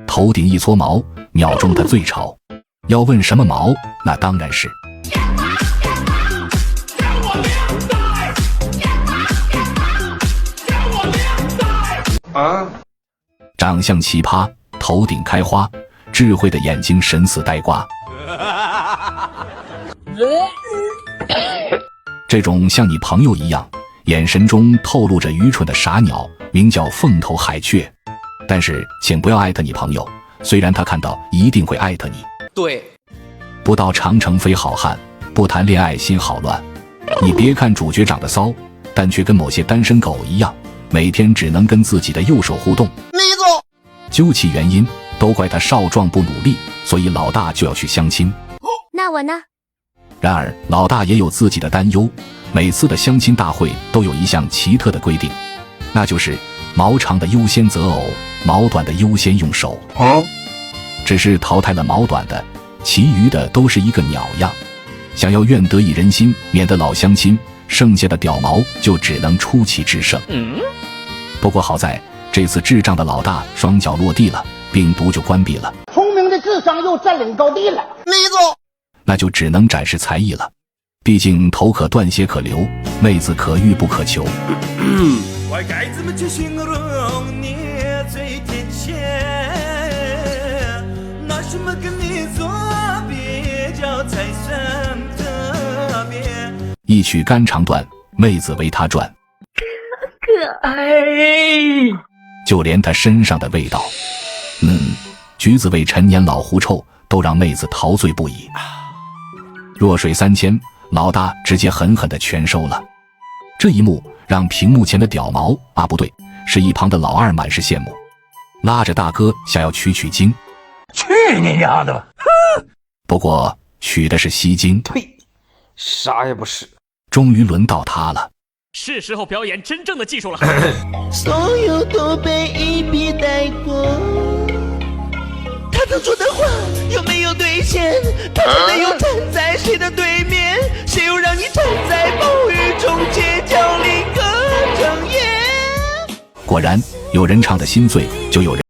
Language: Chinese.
头顶一撮毛，秒中他最潮。要问什么毛，那当然是长相奇葩，头顶开花，智慧的眼睛神似呆瓜。这种像你朋友一样，眼神中透露着愚蠢的傻鸟，名叫凤头海雀。但是请不要艾特你朋友，虽然他看到一定会艾特你。对，不到长城非好汉，不谈恋爱心好乱。你别看主角长得骚，但却跟某些单身狗一样，每天只能跟自己的右手互动。究其原因，都怪他少壮不努力，所以老大就要去相亲。那我呢？然而老大也有自己的担忧，每次的相亲大会都有一项奇特的规定，那就是毛长的优先择偶，毛短的优先用手。只是淘汰了毛短的，其余的都是一个鸟样。想要愿得一人心，免得老相亲，剩下的屌毛就只能出奇制胜。不过好在这次智障的老大双脚落地了，病毒就关闭了，聪明的智商又占领高地了。那就只能展示才艺了。毕竟头可断血可流，妹子可遇不可求。我该怎么去形容你最贴切？拿什么跟你做比较才算特别？一曲肝肠断，妹子为他转。可爱。就连他身上的味道，橘子味陈年老狐臭，都让妹子陶醉不已。弱水三千，老大直接狠狠地全收了。这一幕让屏幕前的屌毛不对，是一旁的老二满是羡慕，拉着大哥想要取经。去你丫的！不过取的是西经。呸，啥也不是。终于轮到他了，是时候表演真正的技术了。所有都被一笔带过，他曾说的话有没有兑现？他真的又站在谁的对面？谁又让你站在暴雨中街角立刻睁眼？果然有人唱的心醉，就有人